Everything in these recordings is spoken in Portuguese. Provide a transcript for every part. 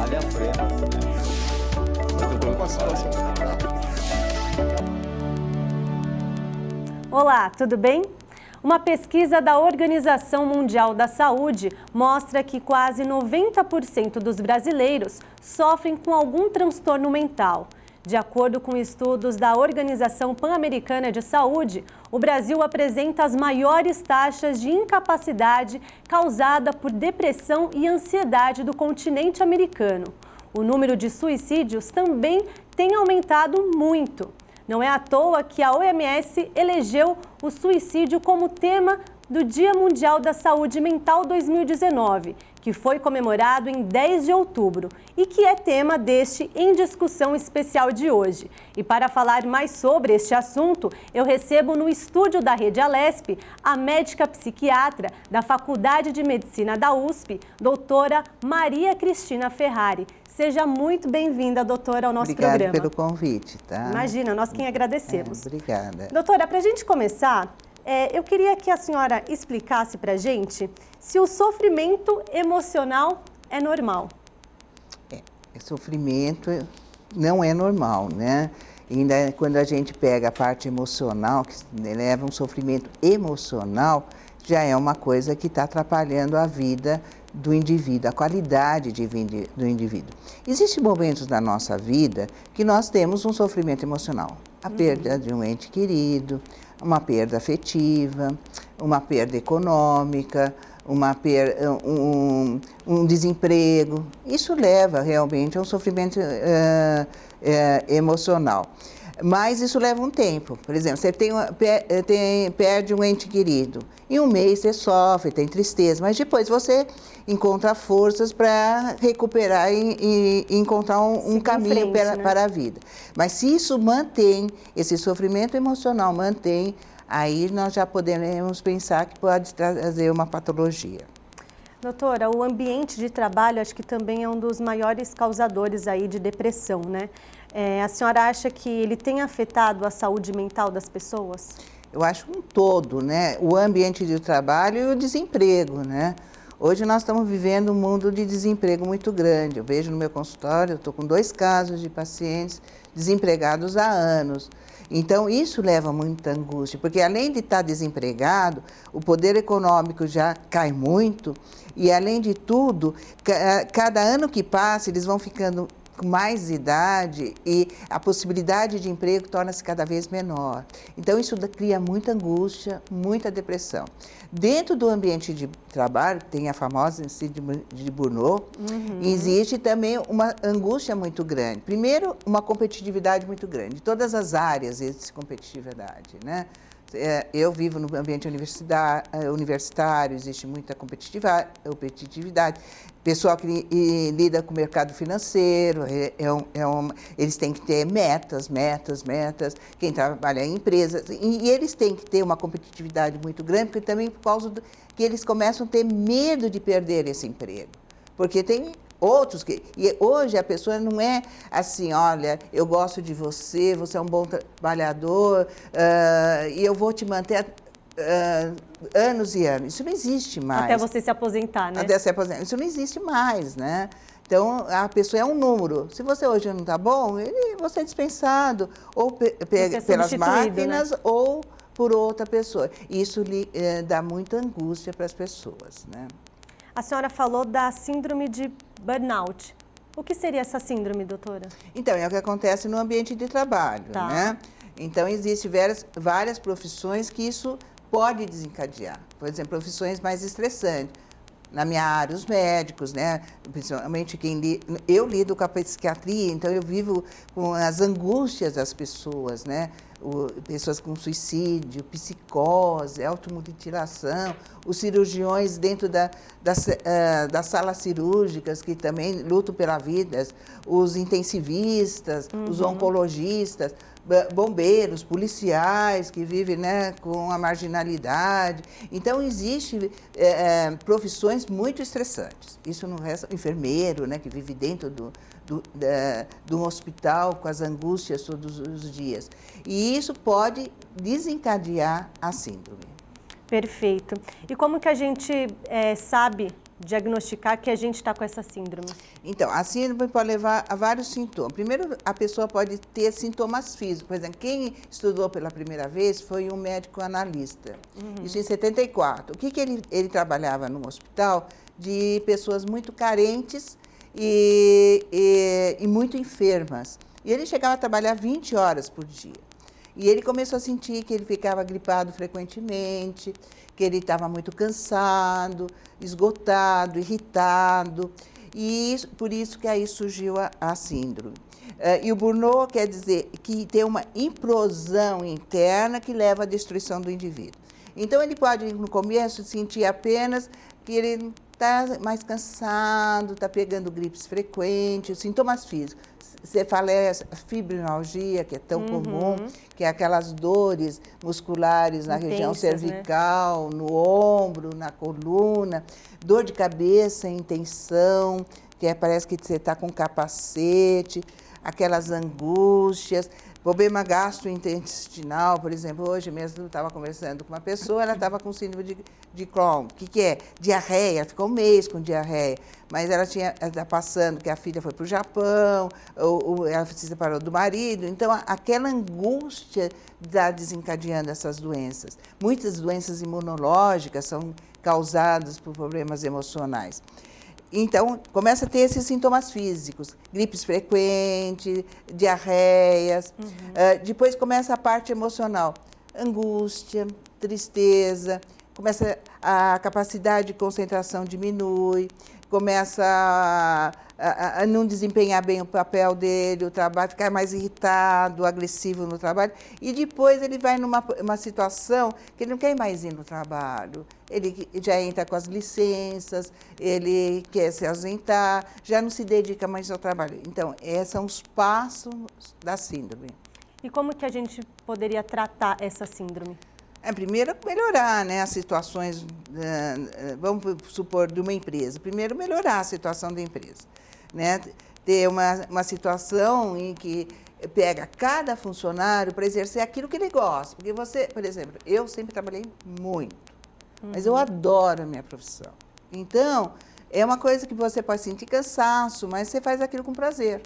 falha frenos, né? Muito bom com a situação. Olá, tudo bem? Uma pesquisa da Organização Mundial da Saúde mostra que quase 90% dos brasileiros sofrem com algum transtorno mental. De acordo com estudos da Organização Pan-Americana de Saúde, o Brasil apresenta as maiores taxas de incapacidade causada por depressão e ansiedade do continente americano. O número de suicídios também tem aumentado muito. Não é à toa que a OMS elegeu o suicídio como tema do Dia Mundial da Saúde Mental 2019, que foi comemorado em 10 de outubro e que é tema deste Em Discussão especial de hoje. E para falar mais sobre este assunto, eu recebo no estúdio da Rede Alesp a médica psiquiatra da Faculdade de Medicina da USP, doutora Maria Cristina Ferrari. Seja muito bem-vinda, doutora, ao nosso programa. Obrigada pelo convite, tá? Imagina, nós quem agradecemos. Obrigada. Doutora, para a gente começar, eu queria que a senhora explicasse para a gente se o sofrimento emocional é normal. Sofrimento não é normal, né? Ainda quando a gente pega a parte emocional, que leva um sofrimento emocional, já é uma coisa que está atrapalhando a vida do indivíduo, a qualidade de vida do indivíduo. Existem momentos na nossa vida que nós temos um sofrimento emocional. A perda de um ente querido, uma perda afetiva, uma perda econômica, um desemprego. Isso leva realmente a um sofrimento emocional. Mas isso leva um tempo. Por exemplo, você perde um ente querido. Em um mês você sofre, tem tristeza, mas depois você encontra forças para recuperar e encontrar um caminho para a vida. Mas se isso mantém, esse sofrimento emocional mantém, aí nós já podemos pensar que pode trazer uma patologia. Doutora, o ambiente de trabalho acho que também é um dos maiores causadores aí de depressão, né? A senhora acha que ele tem afetado a saúde mental das pessoas? Eu acho um todo, né? O ambiente de trabalho e o desemprego, né? Hoje nós estamos vivendo um mundo de desemprego muito grande. Eu vejo no meu consultório, eu estou com 2 casos de pacientes desempregados há anos. Então, isso leva muita angústia, porque além de estar desempregado, o poder econômico já cai muito e, além de tudo, cada ano que passa, eles vão ficando com mais idade e a possibilidade de emprego torna-se cada vez menor. Então, isso cria muita angústia, muita depressão. Dentro do ambiente de trabalho, tem a famosa síndrome de Burnout, existe também uma angústia muito grande. Primeiro, uma competitividade muito grande. Todas as áreas existe competitividade, né? Eu vivo no ambiente universitário, existe muita competitividade. Pessoal que lida com o mercado financeiro, eles têm que ter metas. Quem trabalha em empresas, e eles têm que ter uma competitividade muito grande, porque também por causa que eles começam a ter medo de perder esse emprego. Porque tem outros que... E hoje a pessoa não é assim, olha, eu gosto de você, você é um bom trabalhador, e eu vou te manter anos e anos. Isso não existe mais. Até você se aposentar, né? Até se aposentar. Isso não existe mais, né? Então, a pessoa é um número. Se você hoje não está bom, você é dispensado, ou pelas máquinas, né? Ou por outra pessoa. Isso dá muita angústia para as pessoas, né? A senhora falou da síndrome de burnout. O que seria essa síndrome, doutora? Então, é o que acontece no ambiente de trabalho, né? Então, existem várias profissões que isso pode desencadear. Por exemplo, profissões mais estressantes. Na minha área, os médicos, né? Principalmente eu lido com a psiquiatria, então eu vivo com as angústias das pessoas, né? Pessoas com suicídio, psicose, automutilação, os cirurgiões dentro das salas cirúrgicas que também lutam pela vida, os intensivistas, os oncologistas, bombeiros, policiais que vivem, né, com a marginalidade. Então, existem profissões muito estressantes. Isso não resta enfermeiro, né, que vive dentro do hospital com as angústias todos os dias. E isso pode desencadear a síndrome. Perfeito. E como que a gente sabe diagnosticar que a gente está com essa síndrome? Então, a síndrome pode levar a vários sintomas. Primeiro, a pessoa pode ter sintomas físicos. Por exemplo, quem estudou pela primeira vez foi um médico analista. Isso em 74. O que ele trabalhava num hospital de pessoas muito carentes e muito enfermas. E ele chegava a trabalhar 20 horas por dia. E ele começou a sentir que ele ficava gripado frequentemente, que ele estava muito cansado, esgotado, irritado. E por isso que aí surgiu a síndrome. E o burnout quer dizer que tem uma implosão interna que leva à destruição do indivíduo. Então, ele pode, no começo, sentir apenas que ele está mais cansado, está pegando gripes frequentes, sintomas físicos. Cefaleia, fibromialgia, que é tão comum, que é aquelas dores musculares na região cervical, né? No ombro, na coluna, dor de cabeça em tensão, que parece que você está com capacete, aquelas angústias, problema gastrointestinal, por exemplo. Hoje mesmo eu estava conversando com uma pessoa, ela estava com síndrome de Crohn. O que é? Diarreia, ficou um mês com diarreia. Mas ela está passando que a filha foi para o Japão, ela se separou do marido. Então, aquela angústia está desencadeando essas doenças. Muitas doenças imunológicas são causadas por problemas emocionais. Então, começa a ter esses sintomas físicos, gripes frequentes, diarreias. Depois começa a parte emocional, angústia, tristeza, começa a capacidade de concentração diminui, começa a não desempenhar bem o papel dele, o trabalho, ficar mais irritado, agressivo no trabalho. E depois ele vai numa situação que ele não quer mais ir no trabalho. Ele já entra com as licenças, ele quer se ausentar, já não se dedica mais ao trabalho. Então, esses são os passos da síndrome. E como que a gente poderia tratar essa síndrome? Primeiro, melhorar, né, as situações, vamos supor, de uma empresa. Primeiro, melhorar a situação da empresa. Né? Ter uma situação em que pega cada funcionário para exercer aquilo que ele gosta. Porque você, por exemplo, eu sempre trabalhei muito, mas eu adoro a minha profissão. Então, é uma coisa que você pode sentir cansaço, mas você faz aquilo com prazer.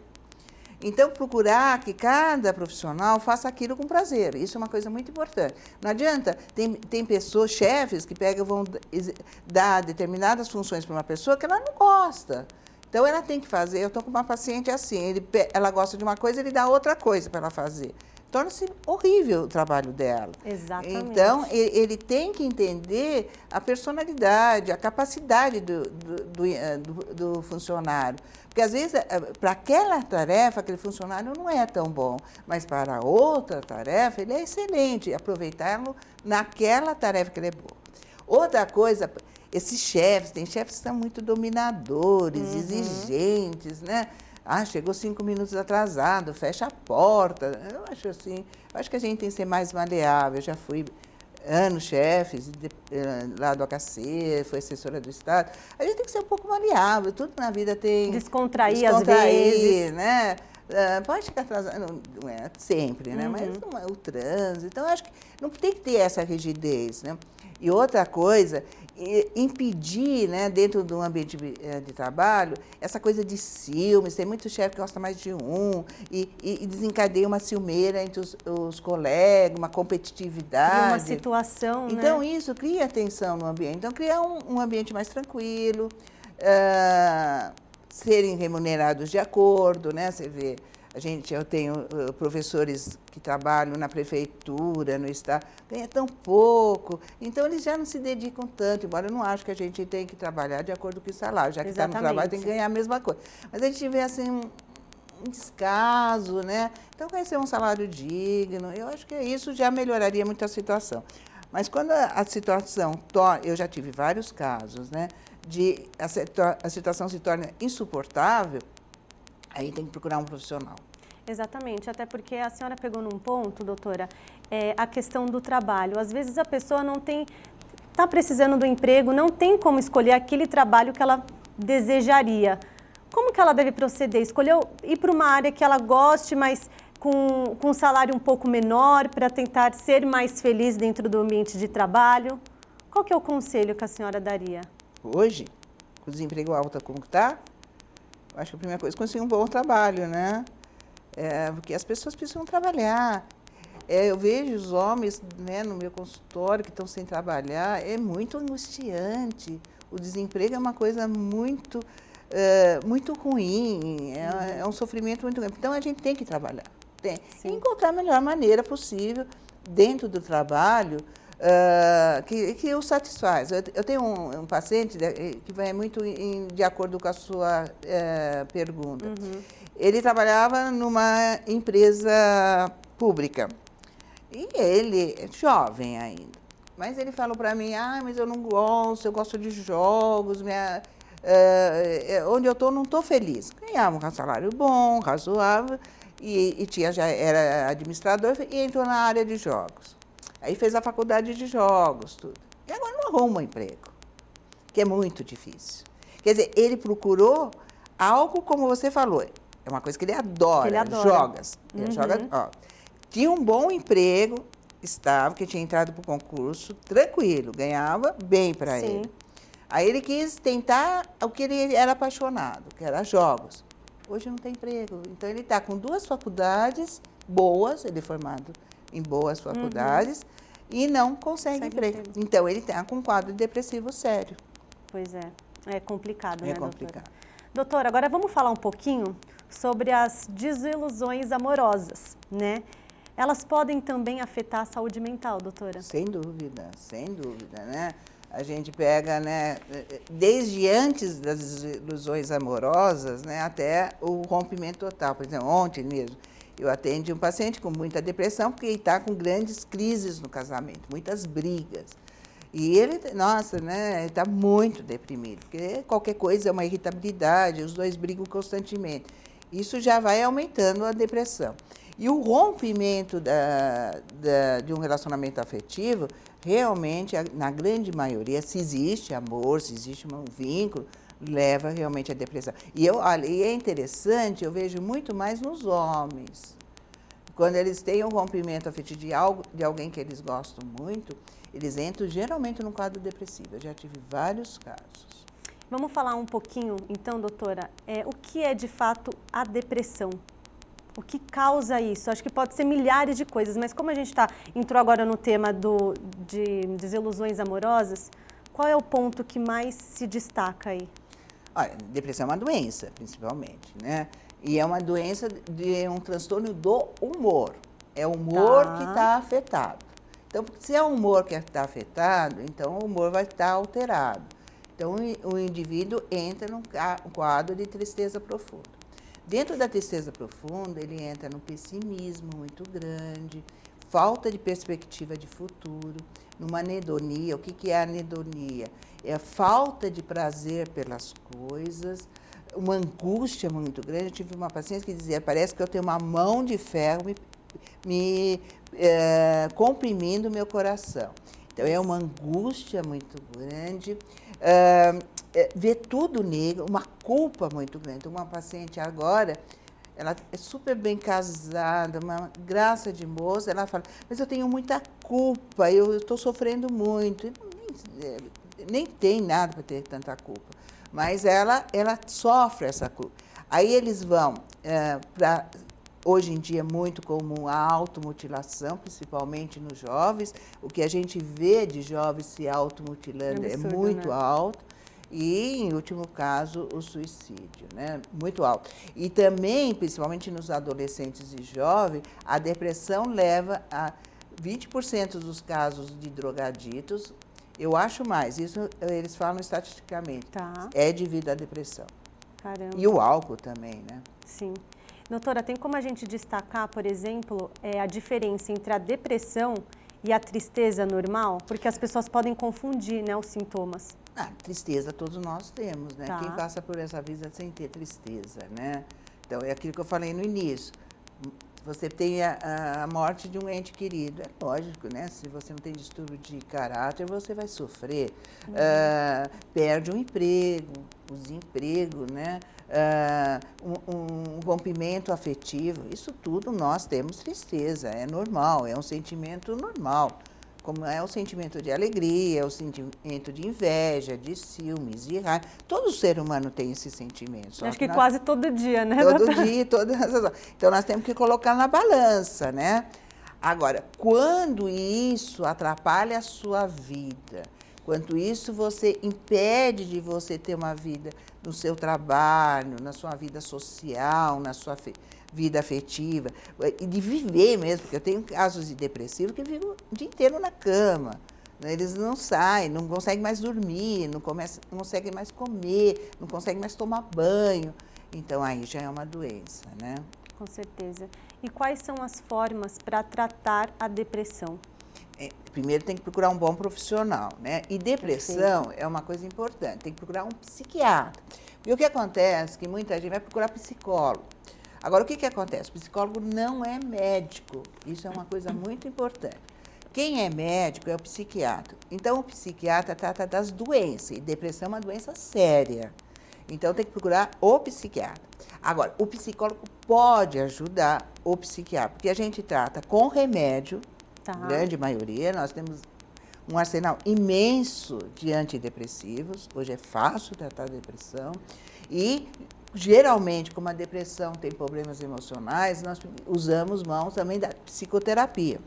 Então, procurar que cada profissional faça aquilo com prazer. Isso é uma coisa muito importante. Não adianta, tem pessoas, chefes, que vão dar determinadas funções para uma pessoa que ela não gosta. Então, ela tem que fazer. Eu estou com uma paciente assim, ela gosta de uma coisa, ele dá outra coisa para ela fazer. Torna-se horrível o trabalho dela. Exatamente. Então, ele tem que entender a personalidade, a capacidade do funcionário. Porque, às vezes, para aquela tarefa, aquele funcionário não é tão bom, mas para outra tarefa, ele é excelente. Aproveitá-lo naquela tarefa que ele é bom. Outra coisa, esses chefes, tem chefes que são muito dominadores, exigentes, né? Chegou 5 minutos atrasado, fecha a porta. Eu acho assim, que a gente tem que ser mais maleável. Eu já fui anos chefes lá do HC, fui assessora do Estado. A gente tem que ser um pouco maleável, tudo na vida tem... Descontrair às vezes. Né? Pode ficar atrasado, não é sempre, né? Mas não é o trânsito. Então, eu acho que não tem que ter essa rigidez, né? E outra coisa, impedir, né, dentro de um ambiente de trabalho, essa coisa de ciúmes. Tem muito chefe que gosta mais de um e desencadeia uma ciumeira entre os colegas, uma competitividade. E uma situação, então, né? Isso cria tensão no ambiente. Então, criar um ambiente mais tranquilo, serem remunerados de acordo, né? Você vê, eu tenho professores que trabalham na prefeitura, no estado, ganham tão pouco, então eles já não se dedicam tanto, embora eu não acho que a gente tem que trabalhar de acordo com o salário, já que está no trabalho tem que ganhar a mesma coisa. Mas a gente vê assim um descaso, né? Então, conhecer um salário digno, eu acho que isso já melhoraria muito a situação. Mas quando a situação, eu já tive vários casos, né? A situação se torna insuportável, aí tem que procurar um profissional. Exatamente, até porque a senhora pegou num ponto, doutora, a questão do trabalho. Às vezes a pessoa está precisando do emprego, não tem como escolher aquele trabalho que ela desejaria. Como que ela deve proceder? Escolheu ir para uma área que ela goste, mas com um salário um pouco menor, para tentar ser mais feliz dentro do ambiente de trabalho? Qual que é o conselho que a senhora daria? Hoje, com o desemprego alto como está, acho que a primeira coisa é conseguir um bom trabalho, né? Porque as pessoas precisam trabalhar. Eu vejo os homens, né, no meu consultório que estão sem trabalhar, é muito angustiante. O desemprego é uma coisa muito, muito ruim, é um sofrimento muito grande. Então, a gente tem que trabalhar, e encontrar a melhor maneira possível, dentro do trabalho, que o satisfaz. Eu tenho um paciente que vai muito de acordo com a sua pergunta. Ele trabalhava numa empresa pública. E ele é jovem ainda, mas ele falou para mim, mas eu não gosto, eu gosto de jogos, onde eu estou não estou feliz. Ganhava um salário bom, razoável, e já era administrador e entrou na área de jogos. Aí fez a faculdade de jogos, tudo. E agora não arruma um emprego, que é muito difícil. Quer dizer, ele procurou algo como você falou, é uma coisa que ele adora, jogas. Ele joga, tinha um bom emprego, estável, que tinha entrado para o concurso, tranquilo, ganhava bem para ele. Aí ele quis tentar o que ele era apaixonado, que era jogos. Hoje não tem emprego, então ele está com 2 faculdades boas, ele é formado em boas faculdades, e não consegue emprego. Então ele está com um quadro depressivo sério. Pois é complicado, né, doutora? É complicado. Doutora, agora vamos falar um pouquinho sobre as desilusões amorosas, né? Elas podem também afetar a saúde mental, doutora? Sem dúvida, né? A gente pega, né, desde antes das ilusões amorosas, né, até o rompimento total. Por exemplo, ontem mesmo, eu atendi um paciente com muita depressão, porque ele está com grandes crises no casamento, muitas brigas. E ele, nossa, né, está muito deprimido, porque qualquer coisa é uma irritabilidade, os dois brigam constantemente. Isso já vai aumentando a depressão. E o rompimento de um relacionamento afetivo, realmente, na grande maioria, se existe amor, se existe um vínculo, leva realmente à depressão. E é interessante, eu vejo muito mais nos homens. Quando eles têm um rompimento afetivo de alguém que eles gostam muito, eles entram geralmente num quadro depressivo. Eu já tive vários casos. Vamos falar um pouquinho, então, doutora, o que é de fato a depressão? O que causa isso? Acho que pode ser milhares de coisas, mas como a gente entrou agora no tema de desilusões amorosas, qual é o ponto que mais se destaca aí? Olha, depressão é uma doença, principalmente, né? E é uma doença de um transtorno do humor. É o humor que está afetado. Então, se é o humor que está afetado, então o humor vai estar alterado. Então, o indivíduo entra num quadro de tristeza profunda. Dentro da tristeza profunda, ele entra no pessimismo muito grande, falta de perspectiva de futuro, numa anedonia. O que é anedonia? É a falta de prazer pelas coisas, uma angústia muito grande. Eu tive uma paciente que dizia, parece que eu tenho uma mão de ferro comprimindo o meu coração. Então, é uma angústia muito grande, ver tudo negro, uma culpa muito grande. Uma paciente agora, ela é super bem casada, uma graça de moça, ela fala, mas eu tenho muita culpa, eu estou sofrendo muito. Nem tem nada para ter tanta culpa, mas ela sofre essa culpa. Aí eles vão para... Hoje em dia é muito comum a automutilação, principalmente nos jovens. O que a gente vê de jovens se automutilando é muito alto. E, em último caso, o suicídio, né? Muito alto. E também, principalmente nos adolescentes e jovens, a depressão leva a 20% dos casos de drogaditos. Eu acho mais, isso eles falam estatisticamente. É devido à depressão. Caramba. E o álcool também, né? Sim. Doutora, tem como a gente destacar, por exemplo, a diferença entre a depressão e a tristeza normal? Porque as pessoas podem confundir, né, os sintomas. Tristeza todos nós temos, né? Quem passa por essa vida sem ter tristeza, né? Então, é aquilo que eu falei no início. Você tem a morte de um ente querido. É lógico, né? Se você não tem distúrbio de caráter, você vai sofrer. Perde um emprego, o desemprego, né? Um rompimento afetivo. Isso tudo nós temos tristeza, é normal, é um sentimento normal. como é o sentimento de alegria, o sentimento de inveja, de ciúmes, de raiva. Todo ser humano tem esse sentimento. Acho que quase todo dia, né, todo doutora? dia, todas as horas. Então, nós temos que colocar na balança, né? Agora, quando isso atrapalha a sua vida, quando isso você impede de você ter uma vida no seu trabalho, na sua vida social, na sua vida afetiva, e de viver mesmo, porque eu tenho casos de depressivo que vivem o dia inteiro na cama. Né? Eles não saem, não conseguem mais dormir, não conseguem mais comer, não conseguem mais tomar banho. Então, aí já é uma doença, né? Com certeza. E quais são as formas para tratar a depressão? Primeiro tem que procurar um bom profissional, né? E depressão Perfeito. É uma coisa importante, tem que procurar um psiquiatra. E o que acontece é que muita gente vai procurar psicólogo. Agora, o que acontece? O psicólogo não é médico, isso é uma coisa muito importante. Quem é médico é o psiquiatra. Então, o psiquiatra trata das doenças, e depressão é uma doença séria. Então, tem que procurar o psiquiatra. Agora, o psicólogo pode ajudar o psiquiatra, porque a gente trata com remédio, grande maioria, nós temos um arsenal imenso de antidepressivos, hoje é fácil tratar a depressão, e geralmente, como a depressão tem problemas emocionais, nós usamos mãos também da psicoterapia.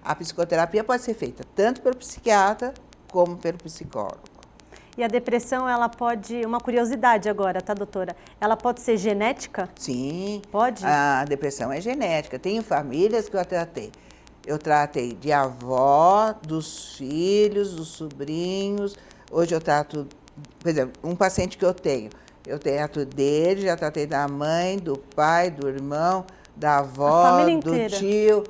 A psicoterapia pode ser feita tanto pelo psiquiatra como pelo psicólogo. E a depressão, ela pode, uma curiosidade agora, tá, doutora? Ela pode ser genética? Sim. Pode? A depressão é genética. Tem famílias que eu tratei. Eu tratei de avó, dos filhos, dos sobrinhos. Hoje eu trato, por exemplo, um paciente que eu trato dele, já tratei da mãe, do pai, do irmão, da avó, do tio,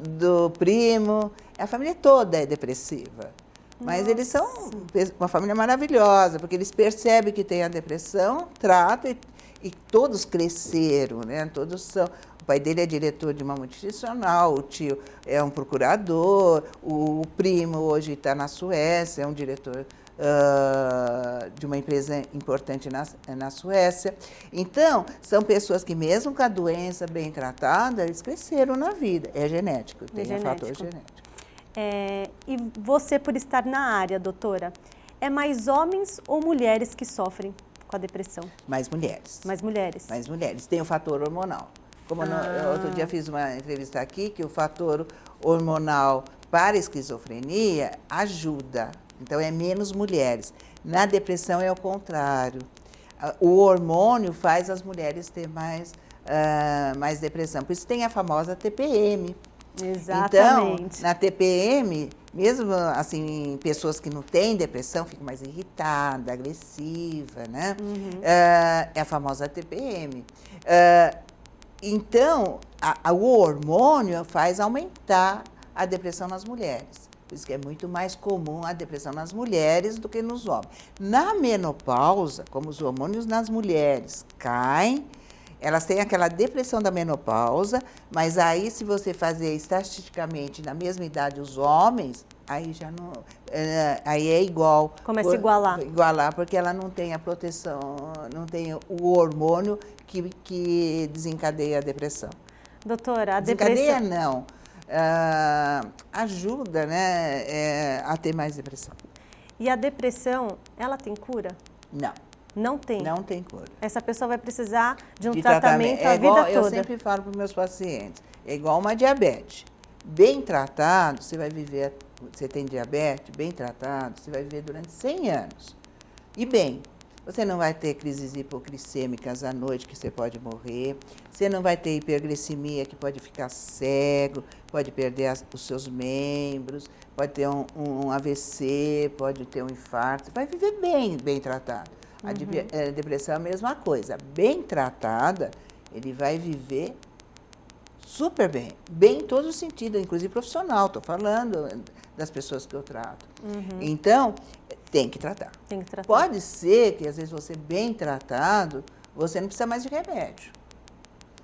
do primo. A família toda é depressiva. Mas Nossa. Eles são uma família maravilhosa, porque eles percebem que tem a depressão, tratam e todos cresceram, né? Todos são. O pai dele é diretor de uma multinacional, o tio é um procurador, o primo hoje está na Suécia, é um diretor de uma empresa importante na Suécia. Então, são pessoas que mesmo com a doença bem tratada, eles cresceram na vida. É genético, tem um fator genético. E você, por estar na área, doutora, é mais homens ou mulheres que sofrem com a depressão? Mais mulheres. Mais mulheres? Mais mulheres. Tem o fator hormonal. Como outro dia fiz uma entrevista aqui, que o fator hormonal para a esquizofrenia ajuda. Então, é menos mulheres. Na depressão é o contrário. O hormônio faz as mulheres ter mais depressão. Por isso tem a famosa TPM. Exatamente. Então, na TPM, mesmo assim, pessoas que não têm depressão ficam mais irritadas, agressivas, né? É a famosa TPM. Então, o hormônio faz aumentar a depressão nas mulheres. Por isso que é muito mais comum a depressão nas mulheres do que nos homens. Na menopausa, como os hormônios nas mulheres caem, elas têm aquela depressão da menopausa, mas aí se você fazer estatisticamente na mesma idade os homens, aí já não, aí é igual. Começa a igualar. Igualar, porque ela não tem a proteção, não tem o hormônio que desencadeia a depressão. Doutora, a desencadeia depressão... não, ajuda, né, a ter mais depressão. E a depressão, ela tem cura? Não. Não tem? Não tem cura. Essa pessoa vai precisar de um tratamento a vida toda. Eu sempre falo para os meus pacientes, é igual uma diabetes. Bem tratado, você vai viver, você tem diabetes, bem tratado, você vai viver durante 100 anos. E bem, você não vai ter crises hipoglicêmicas à noite, que você pode morrer. Você não vai ter hiperglicemia, que pode ficar cego, pode perder os seus membros, pode ter um AVC, pode ter um infarto. Você vai viver bem tratado. A depressão é a mesma coisa. Bem tratada, ele vai viver super bem. Bem em todos os sentidos, inclusive profissional. Estou falando das pessoas que eu trato. Então, tem que tratar. Tem que tratar. Pode ser que, às vezes, você bem tratado, você não precisa mais de remédio.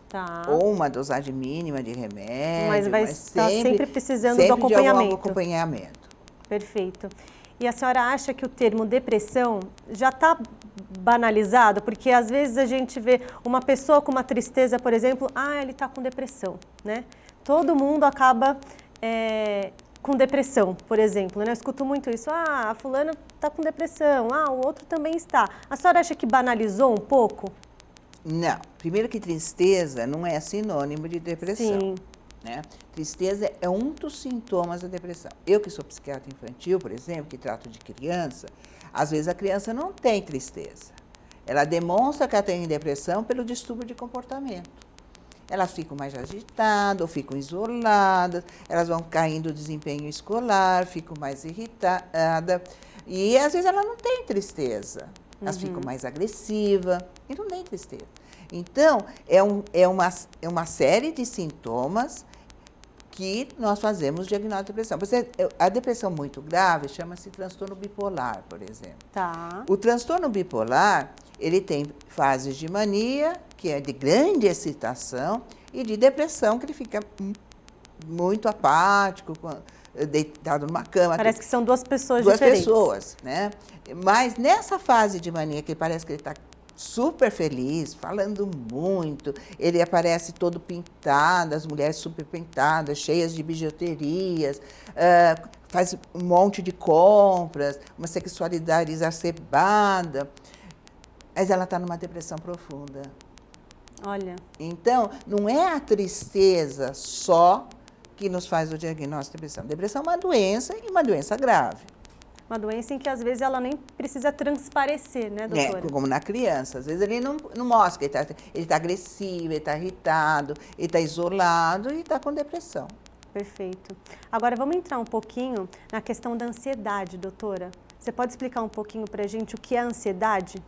Tá. Ou uma dosagem mínima de remédio. Mas vai estar sempre precisando do acompanhamento. De algum acompanhamento. Perfeito. E a senhora acha que o termo depressão já está banalizado? Porque às vezes a gente vê uma pessoa com uma tristeza, por exemplo, ele está com depressão, né? Todo mundo acaba com depressão, por exemplo, né? Eu escuto muito isso. Ah, a fulana está com depressão, ah, o outro também está. A senhora acha que banalizou um pouco? Não. Primeiro que tristeza não é sinônimo de depressão. Sim. Né? Tristeza é um dos sintomas da depressão. Eu que sou psiquiatra infantil, por exemplo, que trato de criança, às vezes a criança não tem tristeza. Ela demonstra que ela tem depressão pelo distúrbio de comportamento. Elas ficam mais agitadas, ou ficam isoladas, elas vão caindo o desempenho escolar, ficam mais irritadas. E às vezes ela não tem tristeza. Elas ficam mais agressivas e não tem tristeza. Então, é uma série de sintomas que nós fazemos diagnóstico de depressão. A depressão muito grave chama-se transtorno bipolar, por exemplo. Tá. O transtorno bipolar, ele tem fases de mania, que é de grande excitação, e de depressão, que ele fica muito apático, deitado numa cama. Parece que são duas pessoas duas diferentes. pessoas, né? Mas nessa fase de mania, que parece que ele está super feliz, falando muito, ele aparece todo pintado, as mulheres super pintadas, cheias de bijuterias, faz um monte de compras, uma sexualidade exacerbada, mas ela está numa depressão profunda. Olha. Então, não é a tristeza só que nos faz o diagnóstico de depressão. Depressão é uma doença e uma doença grave. Uma doença em que às vezes ela nem precisa transparecer, né, doutora? Como na criança. Às vezes ele não mostra que ele tá agressivo, ele está irritado, ele está isolado e está com depressão. Perfeito. Agora vamos entrar um pouquinho na questão da ansiedade, doutora. Você pode explicar um pouquinho pra gente o que é ansiedade?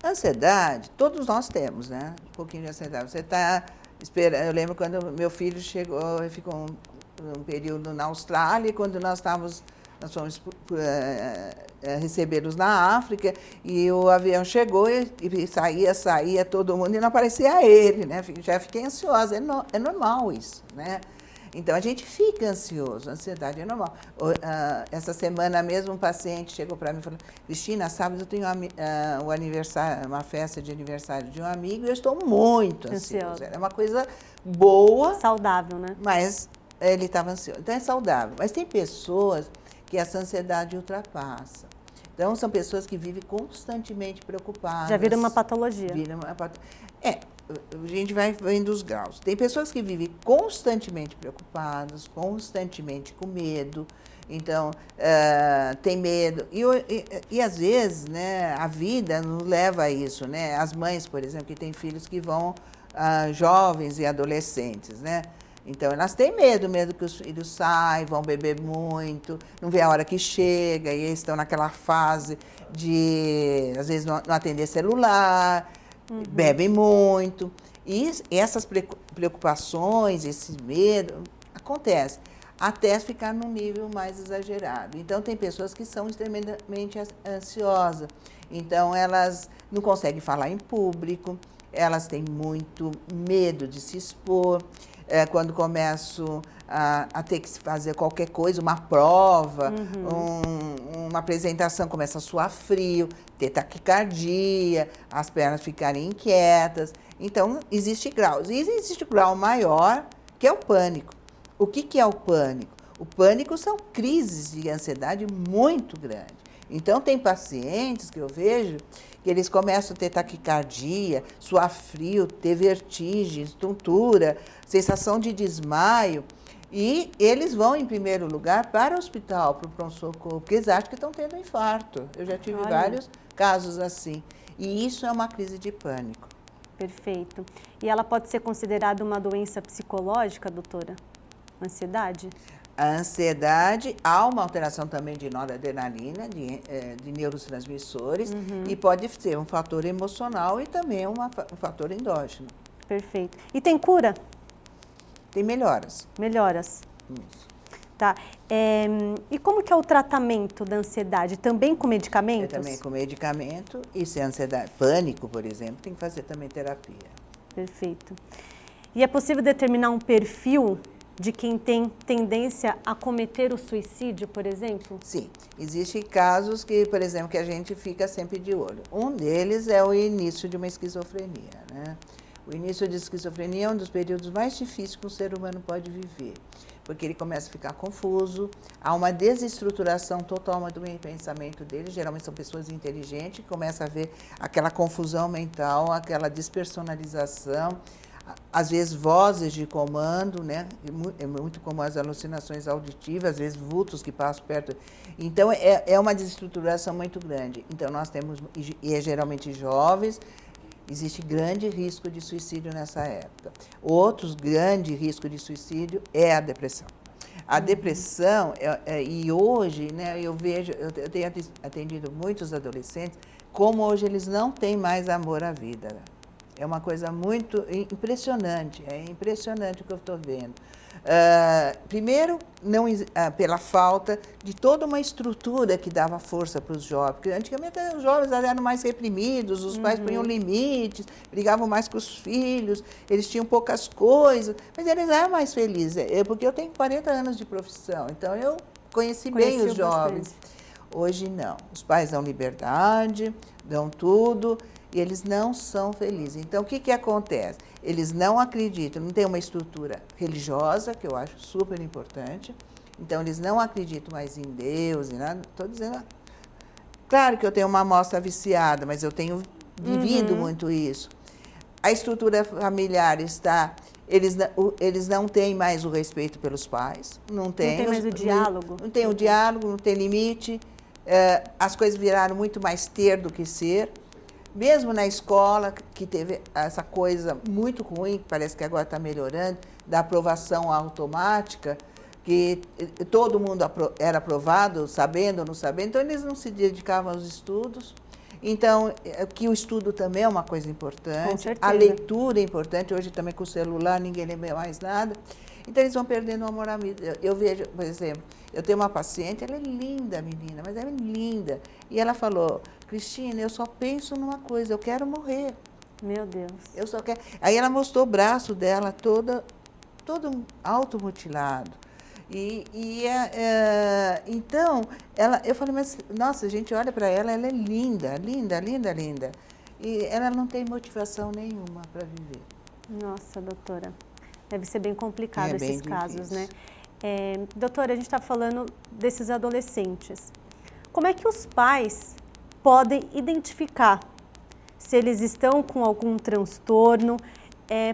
Ansiedade, todos nós temos, né? Um pouquinho de ansiedade. Você está esperando. Eu lembro quando meu filho chegou, ele ficou um período na Austrália, e quando nós fomos recebê-los na África, e o avião chegou e saía todo mundo e não aparecia ele, né? Já fiquei ansiosa, é normal isso, né? Então, a gente fica ansioso, a ansiedade é normal. Essa semana mesmo, um paciente chegou para mim e falou: Cristina, sábado eu tenho uma festa de aniversário de um amigo e eu estou muito ansioso. É uma coisa boa. Saudável, né? Mas ele estava ansioso. Então, é saudável. Mas tem pessoas que essa ansiedade ultrapassa. Então, são pessoas que vivem constantemente preocupadas. Já vira uma patologia. A gente vai vendo os graus. Tem pessoas que vivem constantemente preocupadas, constantemente com medo. Então, tem medo. E às vezes, né, a vida nos leva a isso, né? As mães, por exemplo, que têm filhos que vão jovens e adolescentes, né? Então, elas têm medo que os filhos saiam, vão beber muito, não vê a hora que chega, e eles estão naquela fase de, às vezes, não atender celular, bebem muito. E essas preocupações, esse medo, acontece até ficar num nível mais exagerado. Então, tem pessoas que são extremamente ansiosas. Então, elas não conseguem falar em público, elas têm muito medo de se expor. Quando começo a ter que fazer qualquer coisa, uma prova, uma apresentação, começa a suar frio, ter taquicardia, as pernas ficarem inquietas. Então, existe graus. E existe o grau maior, que é o pânico. O que é o pânico? O pânico são crises de ansiedade muito grandes. Então, tem pacientes que eu vejo que eles começam a ter taquicardia, suar frio, ter vertigem, tontura, sensação de desmaio, e eles vão, em primeiro lugar, para o hospital, para o pronto-socorro, porque eles acham que estão tendo infarto. Eu já tive vários casos assim. E isso é uma crise de pânico. Perfeito. E ela pode ser considerada uma doença psicológica, doutora? Ansiedade? A ansiedade, há uma alteração também de noradrenalina, de neurotransmissores, e pode ser um fator emocional e também um fator endógeno. Perfeito. E tem cura? Tem melhoras. Melhoras. Isso. Tá. E como que é o tratamento da ansiedade? Também com medicamentos? Também com medicamento. E se a ansiedade, pânico, por exemplo, tem que fazer também terapia. Perfeito. E é possível determinar um perfil de quem tem tendência a cometer o suicídio, por exemplo? Sim. Existem casos que, por exemplo, que a gente fica sempre de olho. Um deles é o início de uma esquizofrenia, né? O início de esquizofrenia é um dos períodos mais difíceis que o ser humano pode viver. porque ele começa a ficar confuso, há uma desestruturação total do pensamento dele, geralmente são pessoas inteligentes, começa a ver aquela confusão mental, aquela despersonalização, às vezes vozes de comando, né? É muito comum as alucinações auditivas, às vezes vultos que passam perto. Então, é uma desestruturação muito grande. Então, nós temos, e é geralmente jovens, existe grande risco de suicídio nessa época. Outro grande risco de suicídio é a depressão. A depressão, e hoje, né, eu tenho atendido muitos adolescentes, como hoje eles não têm mais amor à vida. É uma coisa muito impressionante, é impressionante o que eu estou vendo. Primeiro, pela falta de toda uma estrutura que dava força para os jovens, porque antigamente os jovens eram mais reprimidos, os pais punham limites, brigavam mais com os filhos, eles tinham poucas coisas, mas eles eram mais felizes, porque eu tenho 40 anos de profissão, então eu conheci bem os jovens. Hoje não, os pais dão liberdade, dão tudo, e eles não são felizes. Então, o que acontece? Eles não acreditam, não tem uma estrutura religiosa, que eu acho super importante. Então, eles não acreditam mais em Deus, em nada. Estou dizendo, claro que eu tenho uma amostra viciada, mas eu tenho vivido muito isso. A estrutura familiar está... Eles não têm mais o respeito pelos pais, não tem mais o diálogo. Não tem o diálogo, não tem limite. As coisas viraram muito mais ter do que ser. Mesmo na escola, que teve essa coisa muito ruim, que parece que agora está melhorando, da aprovação automática, que todo mundo era aprovado, sabendo ou não sabendo, então eles não se dedicavam aos estudos. Então, que o estudo também é uma coisa importante, a leitura é importante, hoje também com o celular ninguém lembra mais nada. Então, eles vão perdendo o amor à vida. Eu vejo, por exemplo, eu tenho uma paciente, ela é linda, menina, mas ela é linda. E ela falou, Cristina, eu só penso numa coisa, eu quero morrer. Meu Deus. Eu só quero... Aí ela mostrou o braço dela todo automutilado. Então, eu falei, mas, nossa, a gente olha para ela, ela é linda, linda, linda, linda. E ela não tem motivação nenhuma para viver. Nossa, doutora. Deve ser bem complicado esses casos, difícil, né? Doutora, a gente está falando desses adolescentes. Como é que os pais podem identificar se eles estão com algum transtorno?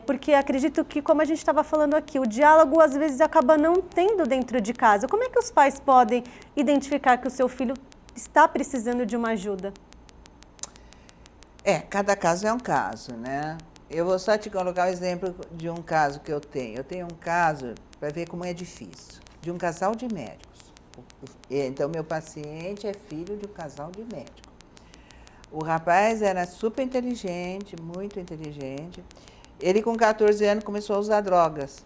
Porque acredito que, como a gente estava falando aqui, o diálogo às vezes acaba não tendo dentro de casa. Como é que os pais podem identificar que o seu filho está precisando de uma ajuda? Cada caso é um caso, né? Eu vou só te colocar o exemplo de um caso que eu tenho. Eu tenho um caso, para ver como é difícil, de um casal de médicos. Então, meu paciente é filho de um casal de médicos. O rapaz era super inteligente, muito inteligente. Ele, com 14 anos, começou a usar drogas,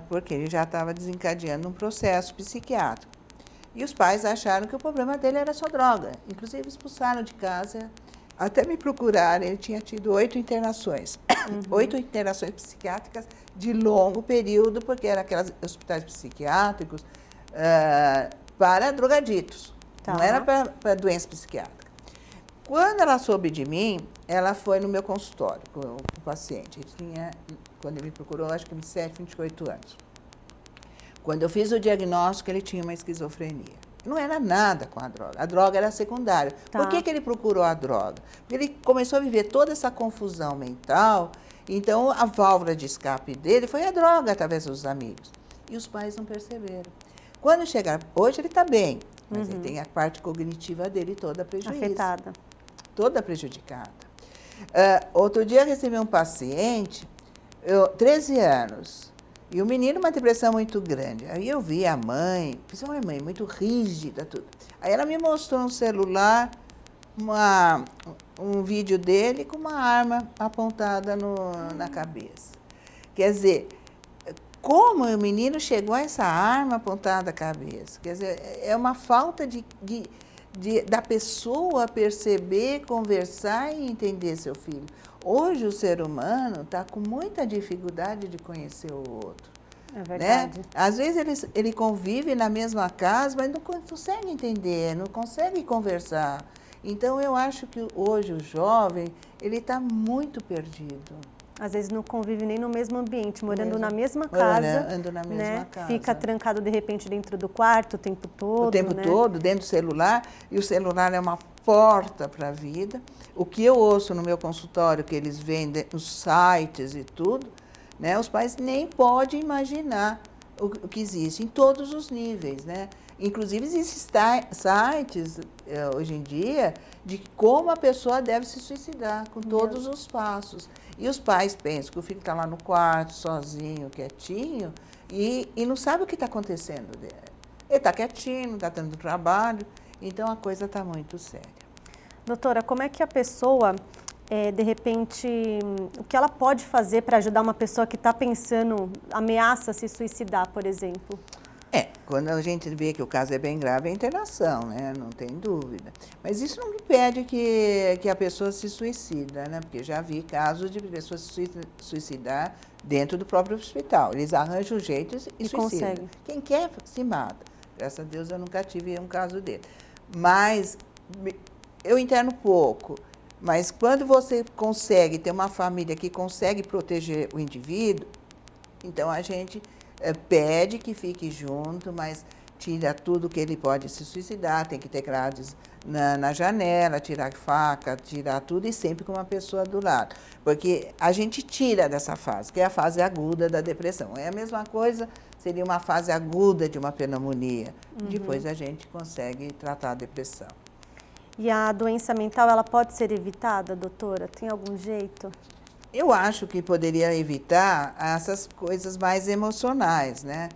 porque ele já estava desencadeando um processo psiquiátrico. E os pais acharam que o problema dele era só droga. Inclusive, expulsaram de casa. Até me procuraram, ele tinha tido 8 internações. 8 internações psiquiátricas de longo período, porque eram aqueles hospitais psiquiátricos para drogaditos, não era para doença psiquiátrica. Quando ela soube de mim, ela foi no meu consultório com o paciente. Ele tinha, quando ele me procurou, acho que 27, 28 anos. Quando eu fiz o diagnóstico, ele tinha uma esquizofrenia. Não era nada com a droga era secundária. Por que ele procurou a droga? Porque ele começou a viver toda essa confusão mental, então a válvula de escape dele foi a droga através dos amigos. E os pais não perceberam. Quando chegaram, hoje ele está bem, mas ele tem a parte cognitiva dele toda prejudicada. Afetada. Toda prejudicada. Outro dia eu recebi um paciente, 13 anos, e o menino uma depressão muito grande. Aí eu vi a mãe, fiz uma mãe muito rígida, tudo. Aí ela me mostrou no celular um vídeo dele com uma arma apontada na cabeça. Quer dizer, como o menino chegou a essa arma apontada na cabeça? Quer dizer, é uma falta da pessoa perceber, conversar e entender seu filho. Hoje o ser humano está com muita dificuldade de conhecer o outro. É verdade. Né? Às vezes ele convive na mesma casa, mas não consegue entender, não consegue conversar. Então eu acho que hoje o jovem, ele está muito perdido. Às vezes não convive nem no mesmo ambiente, morando na mesma casa, morando na mesma casa. Fica trancado de repente dentro do quarto o tempo todo. O tempo todo, dentro do celular, e o celular é uma porta para a vida. O que eu ouço no meu consultório, que eles vendem nos sites e tudo, né, os pais nem podem imaginar o que existe em todos os níveis, né? Inclusive existem sites hoje em dia de como a pessoa deve se suicidar, com todos os passos. E os pais pensam que o filho está lá no quarto, sozinho, quietinho, e não sabe o que está acontecendo dele. Ele está quietinho, não está tendo trabalho, então a coisa está muito séria. Doutora, como é que a pessoa, de repente, o que ela pode fazer para ajudar uma pessoa que está pensando, ameaça se suicidar, por exemplo? Quando a gente vê que o caso é bem grave, é internação, né? Não tem dúvida. Mas isso não impede que a pessoa se suicida, né? Porque já vi casos de pessoas se suicidar dentro do próprio hospital. Eles arranjam um jeito e suicidam. Conseguem. Quem quer se mata. Graças a Deus eu nunca tive um caso dele. Mas eu interno pouco. Mas quando você consegue ter uma família que consegue proteger o indivíduo, então a gente pede que fique junto, mas tira tudo que ele pode se suicidar, tem que ter grades na janela, tirar faca, tirar tudo e sempre com uma pessoa do lado. Porque a gente tira dessa fase, que é a fase aguda da depressão. É a mesma coisa, seria uma fase aguda de uma pneumonia. Depois a gente consegue tratar a depressão. E a doença mental, ela pode ser evitada, doutora? Tem algum jeito? Eu acho que poderia evitar essas coisas mais emocionais, né?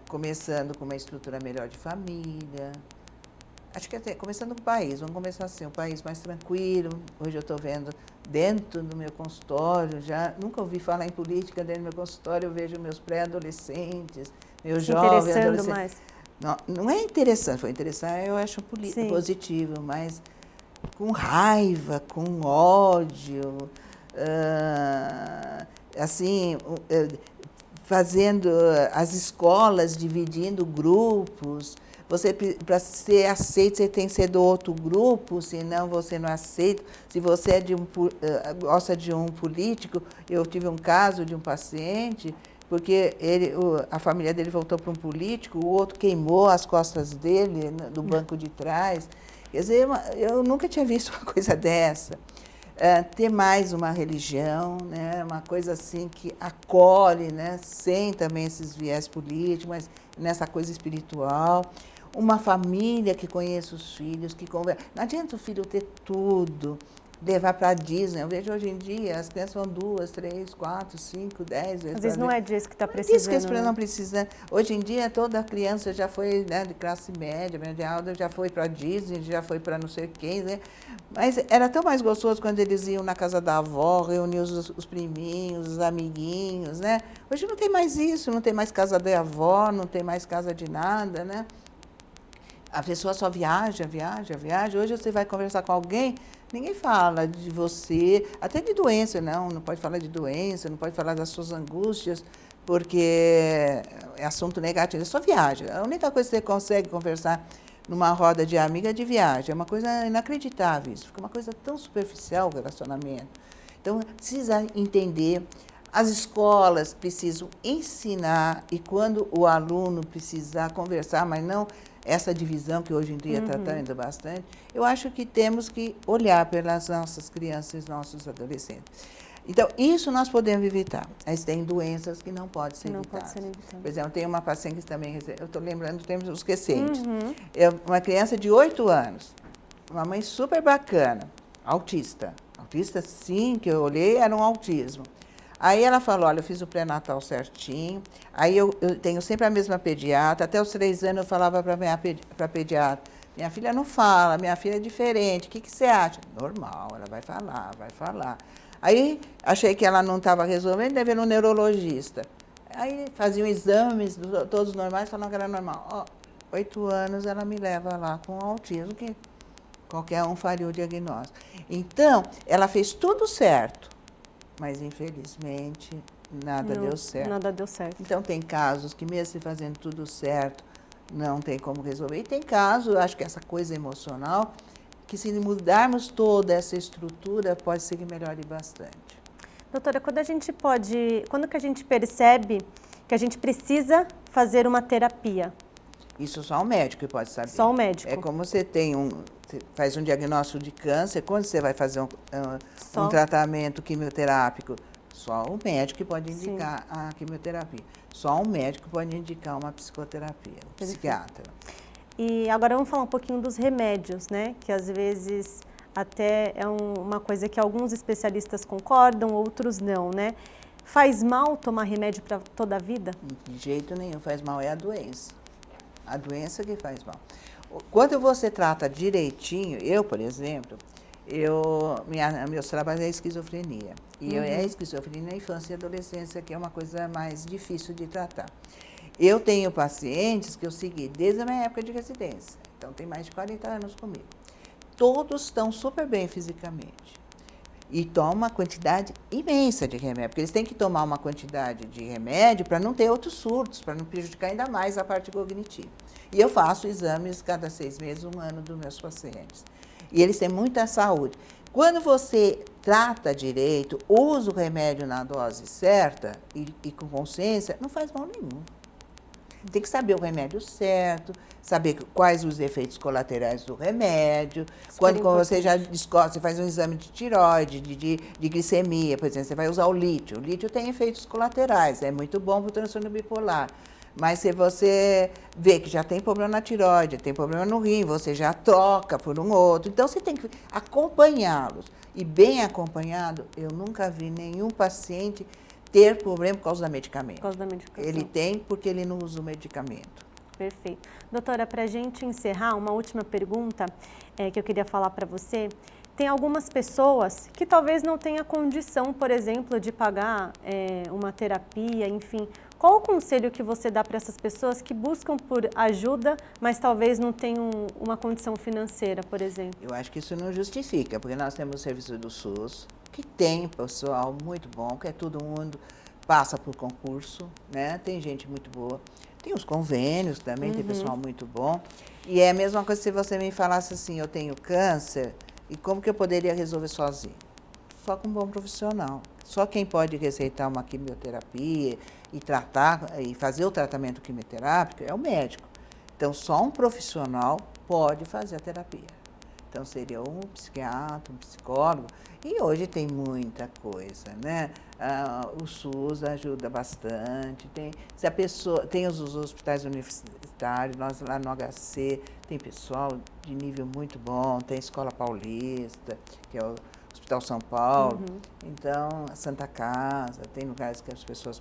Começando com uma estrutura melhor de família. Acho que até começando com o país, vamos começar assim, um país mais tranquilo. Hoje eu estou vendo dentro do meu consultório, já nunca ouvi falar em política dentro do meu consultório, eu vejo meus pré-adolescentes, meus jovens adolescentes. Mais. Não é interessante, foi interessante, eu acho positivo, mas com raiva, com ódio, assim, fazendo as escolas dividindo grupos. Você, para ser aceito, você tem que ser do outro grupo, senão você não aceita. Se você gosta de um político, eu tive um caso de um paciente, porque a família dele voltou para um político, o outro queimou as costas dele do banco de trás. Quer dizer, eu nunca tinha visto uma coisa dessa. Ter mais uma religião, né, uma coisa assim que acolhe, né, sem também esses viés políticos, mas nessa coisa espiritual. Uma família que conheça os filhos, que conversa. Não adianta o filho ter tudo, levar para a Disney. Eu vejo hoje em dia, as crianças vão 2, 3, 4, 5, 10 vezes. Às vezes não é disso que está Não precisando. é disso que eles não precisam. Hoje em dia, toda criança já foi, né, de classe média, média alta, já foi para a Disney, já foi para não sei quem, né? Mas era tão mais gostoso quando eles iam na casa da avó, reuniam os priminhos, os amiguinhos, né? Hoje não tem mais isso, não tem mais casa da avó, não tem mais casa de nada, né? A pessoa só viaja, viaja, viaja. Hoje você vai conversar com alguém, ninguém fala de você, até de doença, não pode falar de doença, não pode falar das suas angústias, porque é assunto negativo, é só viagem. A única coisa que você consegue conversar numa roda de amiga é de viagem, é uma coisa inacreditável isso, fica uma coisa tão superficial o relacionamento. Então, precisa entender, as escolas precisam ensinar, e quando o aluno precisar conversar, mas não essa divisão que hoje em dia está tendo bastante, eu acho que temos que olhar pelas nossas crianças e nossos adolescentes. Então, isso nós podemos evitar. Mas tem doenças que não podem ser evitadas. Por exemplo, tem uma paciente que também, eu estou lembrando, temos os recentes. Uma criança de 8 anos, uma mãe super bacana, autista. Autista, sim, que eu olhei, era um autismo. Aí ela falou, olha, eu fiz o pré-natal certinho, aí eu tenho sempre a mesma pediatra, até os 3 anos eu falava para a pediatra, minha filha não fala, minha filha é diferente, o que você acha? Normal, ela vai falar, vai falar. Aí achei que ela não estava resolvendo, deve ir no neurologista. Aí faziam exames, todos normais, falaram que era normal. 8 anos ela me leva lá com autismo, que qualquer um faria o diagnóstico. Então, ela fez tudo certo. Mas, infelizmente, nada deu certo. Nada deu certo. Então, tem casos que, mesmo se fazendo tudo certo, não tem como resolver. E tem casos, acho que essa coisa emocional, que se mudarmos toda essa estrutura, pode ser que melhore bastante. Doutora, quando que a gente percebe que a gente precisa fazer uma terapia? Isso só o médico pode saber. Só o médico. É como você faz um diagnóstico de câncer, quando você vai fazer um tratamento quimioterápico, só o médico pode indicar a quimioterapia. Só o médico pode indicar uma psicoterapia, um psiquiatra. E agora vamos falar um pouquinho dos remédios, né? Que às vezes até é uma coisa que alguns especialistas concordam, outros não, né? Faz mal tomar remédio para toda a vida? De jeito nenhum, faz mal é a doença. A doença que faz mal. Quando você trata direitinho, eu, por exemplo, meus trabalhos é esquizofrenia. E é esquizofrenia na infância e adolescência, que é uma coisa mais difícil de tratar. Eu tenho pacientes que eu segui desde a minha época de residência. Então, tem mais de 40 anos comigo. Todos estão super bem fisicamente. E tomam uma quantidade imensa de remédio, porque eles têm que tomar uma quantidade de remédio para não ter outros surtos, para não prejudicar ainda mais a parte cognitiva. E eu faço exames cada 6 meses, 1 ano dos meus pacientes. E eles têm muita saúde. Quando você trata direito, usa o remédio na dose certa e com consciência, não faz mal nenhum. Tem que saber o remédio certo, saber quais os efeitos colaterais do remédio. Quando você já descobre, você faz um exame de tireoide, de glicemia, por exemplo, você vai usar o lítio. O lítio tem efeitos colaterais, é muito bom para o transtorno bipolar. Mas se você vê que já tem problema na tireoide, tem problema no rim, você já troca por um outro. Então, você tem que acompanhá-los. E bem acompanhado, eu nunca vi nenhum paciente ter problema por causa da medicamento. Por causa da medicação. Ele tem porque ele não usa o medicamento. Perfeito. Doutora, para a gente encerrar, uma última pergunta que eu queria falar para você. Tem algumas pessoas que talvez não tenham condição, por exemplo, de pagar uma terapia, enfim. Qual o conselho que você dá para essas pessoas que buscam por ajuda, mas talvez não tenham uma condição financeira, por exemplo? Eu acho que isso não justifica, porque nós temos o serviço do SUS, que tem pessoal muito bom, que todo mundo passa por concurso, né? Tem gente muito boa. Tem os convênios também, tem pessoal muito bom. E é a mesma coisa se você me falasse assim, eu tenho câncer, e como que eu poderia resolver sozinho? Só com um bom profissional. Só quem pode receitar uma quimioterapia e tratar, e fazer o tratamento quimioterápico é o médico. Então, só um profissional pode fazer a terapia. Então, seria um psiquiatra, um psicólogo. E hoje tem muita coisa, né? O SUS ajuda bastante. Se a pessoa, tem os hospitais universitários, nós lá no HC, tem pessoal de nível muito bom. Tem a Escola Paulista, que é o Hospital São Paulo. Então, a Santa Casa, tem lugares que as pessoas...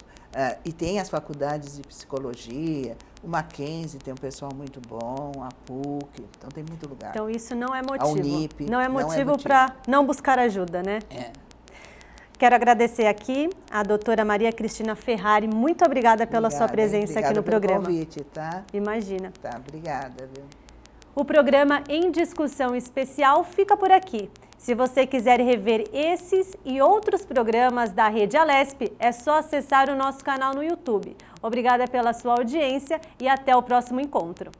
e tem as faculdades de psicologia, o Mackenzie tem um pessoal muito bom, a PUC, então tem muito lugar. Então isso não é motivo. A Unip, não é motivo para não buscar ajuda, né? Quero agradecer aqui a doutora Maria Cristina Ferrari. Muito obrigada pela sua presença aqui no programa. Obrigada pelo convite, tá? Imagina. Tá, obrigada, viu? O programa Em Discussão Especial fica por aqui. Se você quiser rever esses e outros programas da Rede Alesp, é só acessar o nosso canal no YouTube. Obrigada pela sua audiência e até o próximo encontro.